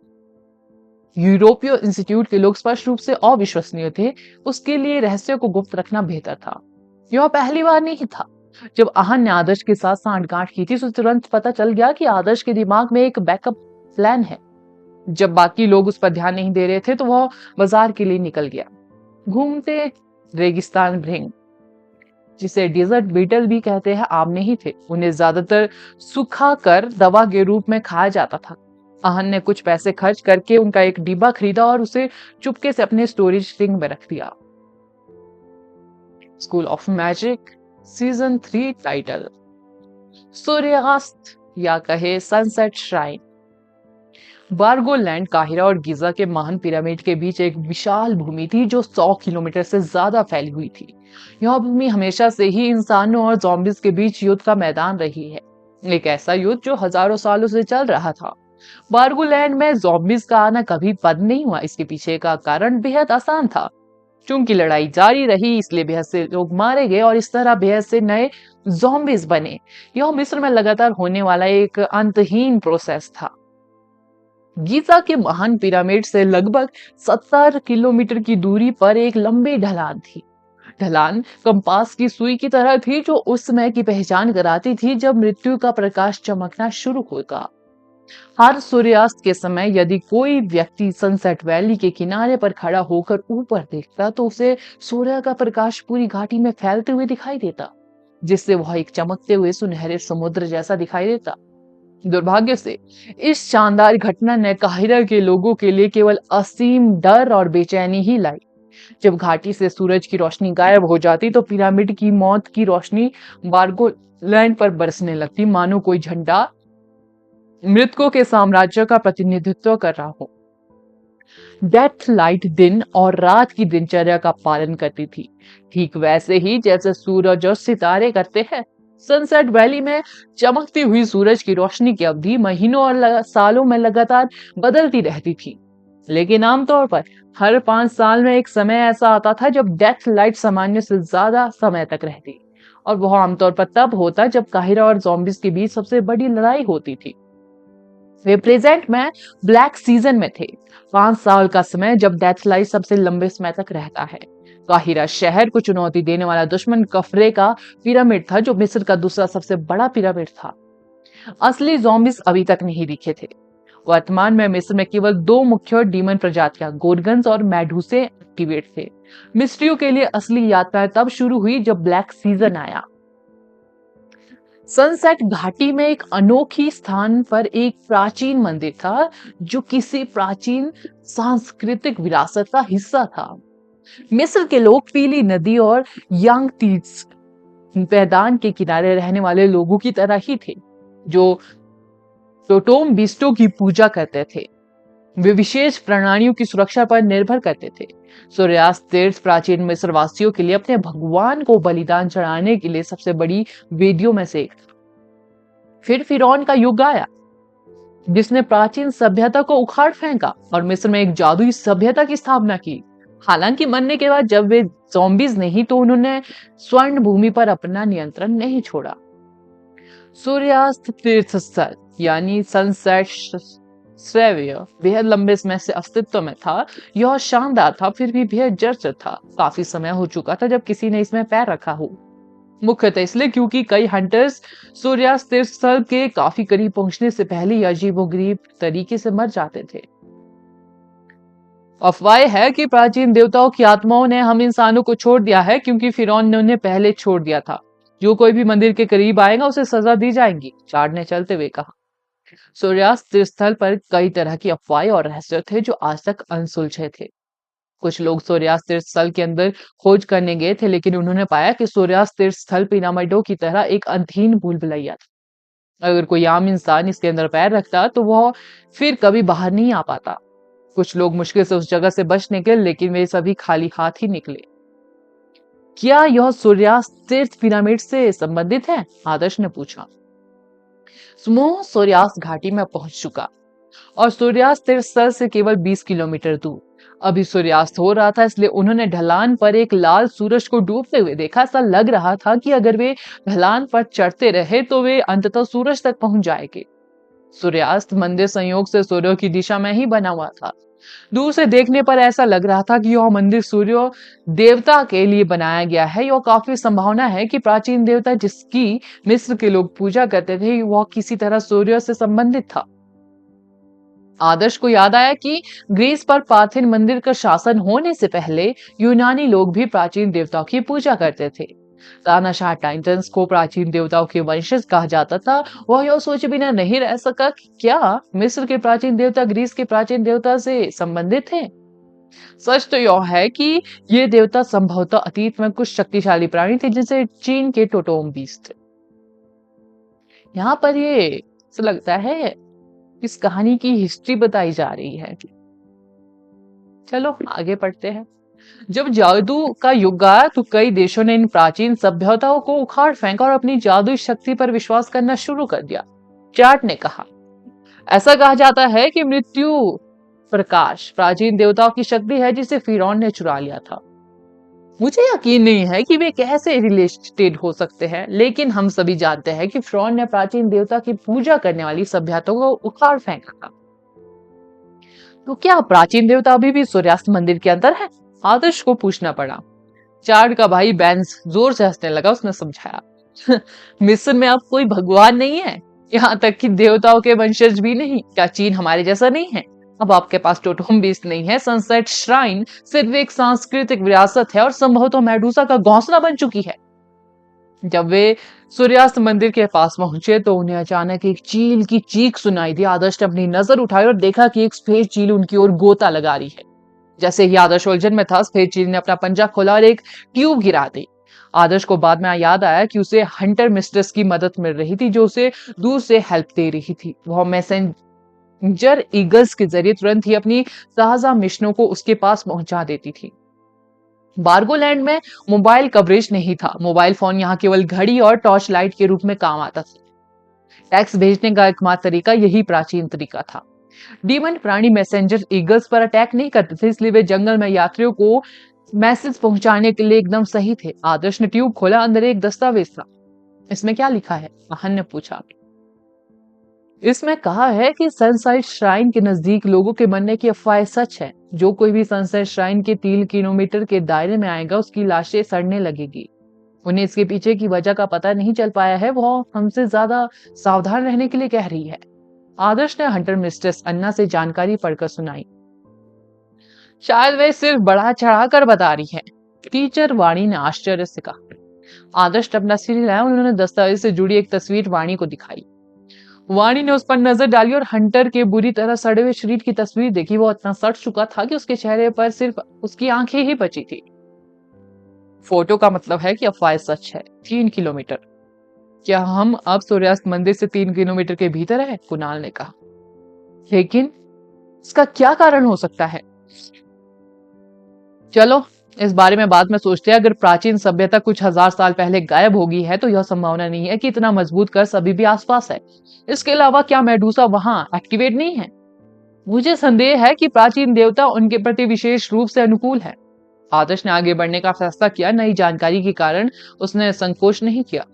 यूरोपीय इंस्टीट्यूट के लोग स्पष्ट रूप से अविश्वसनीय थे। उसके लिए रहस्य को गुप्त रखना बेहतर था। यह पहली बार नहीं था जब आहन ने आदर्श के साथ सांठगांठ की थी। तो तुरंत पता चल गया कि आदर्श के दिमाग में एक बैकअप प्लान है। जब बाकी लोग उस पर ध्यान नहीं दे रहे थे तो वह बाजार के लिए निकल गया। घूमते रेगिस्तान भृंग, जिसे डेजर्ट बीटल भी कहते हैं, आम नहीं थे। उन्हें ज्यादातर सुखाकर दवा के रूप में खाया जाता था। आहन ने कुछ पैसे खर्च करके उनका एक डिब्बा खरीदा और उसे चुपके से अपने स्टोरेज रिंग में रख दिया। School of magic season 3 title सूर्यास्त या कहे सनसेट श्राइन। बारगोलैंड काहिरा और गिजा के महान पिरामिड के बीच एक विशाल भूमि थी जो 100 किलोमीटर से ज्यादा फैली हुई थी। यह भूमि हमेशा से ही इंसानों और ज़ॉम्बीज के बीच युद्ध का मैदान रही है, एक ऐसा युद्ध जो हजारों सालों से चल रहा था। बारगोलैंड में ज़ॉम्बीज का आना कभी बंद नहीं हुआ। इसके पीछे का कारण बेहद आसान था। चूंकि लड़ाई जारी रही, इसलिए बेहद से लोग मारे गए और इस तरह बेहद से नए ज़ॉम्बीज बने। यह मिस्र में लगातार होने वाला एक अंतहीन प्रोसेस था। गीजा के महान पिरामिड से लगभग 70 किलोमीटर की दूरी पर एक लंबी ढलान थी। ढलान कंपास की सुई की तरह थी जो उस समय की पहचान कराती थी जब मृत्यु का प्रकाश चमकना शुरू होगा। हर सूर्यास्त के समय यदि कोई व्यक्ति सनसेट वैली के किनारे पर खड़ा होकर ऊपर देखता तो उसे सूर्य का प्रकाश पूरी घाटी में फैलते हुए दिखाई देता, जिससे वह एक चमकते हुए सुनहरे समुद्र जैसा दिखाई देता। दुर्भाग्य से इस शानदार घटना ने काहिरा के लोगों के लिए केवल असीम डर और बेचैनी ही लाई। जब घाटी से सूरज की रोशनी गायब हो जाती तो पिरामिड की मौत की रोशनी बारगोलैंड पर बरसने लगती, मानो कोई झंडा मृतकों के साम्राज्य का प्रतिनिधित्व कर रहा हो। डेथ लाइट दिन और रात की दिनचर्या का पालन करती थी, ठीक वैसे ही जैसे सूरज और सितारे करते हैं। सनसेट वैली में चमकती हुई सूरज की रोशनी की अवधि महीनों और सालों में लगातार बदलती रहती थी, लेकिन आमतौर पर हर 5 साल में एक समय ऐसा आता था जब डेथ लाइट सामान्य से ज्यादा समय तक रहती, और वह आमतौर पर तब होता जब काहिरा और ज़ॉम्बीज के बीच सबसे बड़ी लड़ाई होती थी। वे प्रेजेंट में ब्लैक सीजन में थे, 5 साल का समय जब डेथ लाइट सबसे लंबे समय तक रहता है। काहिरा शहर को चुनौती देने वाला दुश्मन कफरे का पिरामिड था, जो मिस्र का दूसरा सबसे बड़ा पिरामिड था। असली ज़ॉम्बीज अभी तक नहीं दिखे थे। वर्तमान में मिस्र में केवल 2 मुख्य डीमन प्रजातियां गोरगन्स और मेडुसे एक्टिवेट थे। मिस्ट्रियों के लिए असली यात्रा तब शुरू हुई जब ब्लैक सीजन आया। सनसेट घाटी में एक अनोखी स्थान पर एक प्राचीन मंदिर था जो किसी प्राचीन सांस्कृतिक विरासत का हिस्सा था। मिस्र के लोग पीली नदी और यांगतीज मैदान के किनारे रहने वाले लोगों की तरह ही थे, जो टोटोम बिस्टो की पूजा करते थे। वे विशेष प्रणालियों की सुरक्षा पर निर्भर करते थे। सूर्यास्त तीर्थ प्राचीन मिस्र वासियों के लिए अपने भगवान को बलिदान चढ़ाने के लिए सबसे बड़ी वेदियों में से एक था। फिर फिरौन का युग आया, जिसने प्राचीन सभ्यता को उखाड़ फेंका और मिस्र में एक जादुई सभ्यता की स्थापना की। हालांकि मरने के बाद जब वे ज़ॉम्बीज नहीं तो उन्होंने स्वर्ण भूमि पर अपना नियंत्रण नहीं छोड़ा। सूर्यास्त तीर्थ स्थल यानी सनसेट श्रेवियर बेहद लंबे समय से अस्तित्व में था। यह शानदार था, फिर भी बेहद जर्जर था। काफी समय हो चुका था जब किसी ने इसमें पैर रखा हो, मुख्यतः इसलिए क्योंकि कई हंटर्स सूर्यास्त तीर्थ स्थल के काफी करीब पहुंचने से पहले अजीबोगरीब तरीके से मर जाते थे। अफवाह है कि प्राचीन देवताओं की आत्माओं ने हम इंसानों को छोड़ दिया है क्योंकि फिरौन ने उन्हें पहले छोड़ दिया था। जो कोई भी मंदिर के करीब आएगा उसे सजा दी जाएगी, चार्ड ने चलते हुए कहा। सूर्यास्त तीर्थ स्थल पर कई तरह की अफवाहें और रहस्य थे जो आज तक अनसुलझे थे। कुछ लोग सूर्यास्त तीर्थ स्थल के अंदर खोज करने गए थे, लेकिन उन्होंने पाया कि सूर्यास्त तीर्थ स्थल पिरामिडों की तरह एक अंतहीन भूल भुलैया था। अगर कोई आम इंसान इसके अंदर पैर रखता तो वह फिर कभी बाहर नहीं आ पाता। कुछ लोग मुश्किल से उस जगह से बच निकले, लेकिन वे सभी खाली हाथ ही निकले। क्या यह सूर्यास्त तीर्थ पिरामिड से संबंधित है? आदर्श ने पूछा। समूह सूर्यास्त घाटी में पहुंच चुका और सूर्यास्त तीर्थ स्थल से केवल 20 किलोमीटर दूर। अभी सूर्यास्त हो रहा था, इसलिए उन्होंने ढलान पर एक लाल सूरज को डूबते हुए देखा। ऐसा लग रहा था कि अगर वे ढलान पर चढ़ते रहे तो वे अंततः सूरज तक पहुंच जाएंगे। सूर्यास्त मंदिर संयोग से सूर्य की दिशा में ही बना हुआ था। दूर से देखने पर ऐसा लग रहा था कि यह मंदिर सूर्य देवता के लिए बनाया गया है। यह काफी संभावना है कि प्राचीन देवता जिसकी मिस्र के लोग पूजा करते थे वह किसी तरह सूर्य से संबंधित था। आदर्श को याद आया कि ग्रीस पर पार्थिन मंदिर का शासन होने से पहले यूनानी लोग भी प्राचीन देवताओं की पूजा करते थे। तानाशाह टाइटंस को प्राचीन देवताओं के वंशज कहा जाता था। वह यह सोचे बिना नहीं रह सका कि क्या मिस्र के प्राचीन देवता ग्रीस के प्राचीन देवता से संबंधित थे। सच तो यह है कि ये देवता संभवतः अतीत में कुछ शक्तिशाली प्राणी थे, जैसे चीन के टोटेम बीस्ट। यहाँ पर ये ऐसा लगता है इस कहानी की हिस्ट्री बताई जा रही है। चलो आगे पढ़ते हैं। जब जादू का युग आया तो कई देशों ने इन प्राचीन सभ्यताओं को उखाड़ फेंका और अपनी जादुई शक्ति पर विश्वास करना शुरू कर दिया। चार्ट ने कहा, ऐसा कहा जाता है कि मृत्यु प्रकाश प्राचीन देवताओं की शक्ति है जिसे फिरौन ने चुरा लिया था। मुझे यकीन नहीं है कि वे कैसे रिलेटेड हो सकते हैं, लेकिन हम सभी जानते हैं कि फिरौन ने प्राचीन देवता की पूजा करने वाली सभ्यताओं को उखाड़ फेंका था। तो क्या प्राचीन देवता अभी भी सूर्यास्त मंदिर के अंदर है? आदर्श को पूछना पड़ा। चार्ट का भाई बैंस जोर से हंसने लगा। उसने समझाया, मिस्र में अब कोई भगवान नहीं है, यहाँ तक कि देवताओं के वंशज भी नहीं। क्या चीन हमारे जैसा नहीं है? अब आपके पास टोटेम बीस्ट नहीं है। सनसेट श्राइन सिर्फ एक सांस्कृतिक विरासत है और संभवतः मेडुसा का घोंसला बन चुकी है। जब वे सूर्यास्त मंदिर के पास पहुंचे तो उन्हें अचानक एक चील की चीख सुनाई दी। आदर्श ने अपनी नजर उठाई और देखा कि एक सफेद चील उनकी ओर गोता लगा रही है। जैसे ही आदर्श उलझन में था, सफेद चील ने अपना पंजा खोला और एक ट्यूब गिरा दी। आदर्श को बाद में याद आया कि उसे हंटर मिस्ट्रेस की मदद मिल रही थी, जो उसे दूर से हेल्प दे रही थी। वह मैसेंजर ईगल्स के जरिए तुरंत ही अपनी ताजा मिशनों को उसके पास पहुंचा देती थी। बार्गोलैंड में मोबाइल कवरेज नहीं था। मोबाइल फोन यहाँ केवल घड़ी और टॉर्च लाइट के रूप में काम आता था। टैक्स भेजने का एकमात्र तरीका यही प्राचीन तरीका था। डीमन प्राणी मैसेंजर ईगल्स पर अटैक नहीं करते थे, इसलिए वे जंगल में यात्रियों को मैसेज पहुंचाने के लिए एकदम सही थे। आदर्श ने ट्यूब खोला, अंदर एक दस्तावेज था। इसमें क्या लिखा है? आहन ने पूछा। इसमें कहा है कि सनसाइड श्राइन के नजदीक लोगों के मरने की अफवाह सच है। जो कोई भी सनसाइड श्राइन के 3 किलोमीटर के दायरे में आएगा उसकी लाशें सड़ने लगेगी। उन्हें इसके पीछे की वजह का पता नहीं चल पाया है। वो हमसे ज्यादा सावधान रहने के लिए कह रही है। आदर्श ने हंटर मिस्ट्रेस अन्ना से जानकारी पढ़कर सुनाई। शायद वे सिर्फ बढ़ा चढ़ाकर बता रही है, टीचर वाणी ने आश्चर्य से कहा। आदर्श ने अपना सिर हिलाया। उन्होंने दस्तावेज से जुड़ी एक तस्वीर वाणी को दिखाई। वाणी ने उस पर नजर डाली और हंटर के बुरी तरह सड़े हुए शरीर की तस्वीर देखी। वो इतना सड़ चुका था कि उसके चेहरे पर सिर्फ उसकी आंखें ही बची थी। फोटो का मतलब है कि अफवाह सच है। 3 किलोमीटर। क्या हम अब सूर्यास्त मंदिर से 3 किलोमीटर के भीतर है? कुणाल ने कहा। लेकिन इसका क्या कारण हो सकता है? चलो इस बारे में बाद में सोचते हैं। अगर प्राचीन सभ्यता कुछ हजार साल पहले गायब होगी है तो यह संभावना नहीं है कि इतना मजबूत कर्स अभी भी आसपास है। इसके अलावा क्या मेडुसा वहां एक्टिवेट नहीं है? मुझे संदेह है कि प्राचीन देवता उनके प्रति विशेष रूप से अनुकूल है। आदर्श ने आगे बढ़ने का फैसला किया। नई जानकारी के कारण उसने संकोच नहीं किया।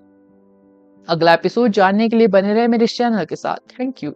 अगला एपिसोड जानने के लिए बने रहे मेरे चैनल के साथ। Thank you.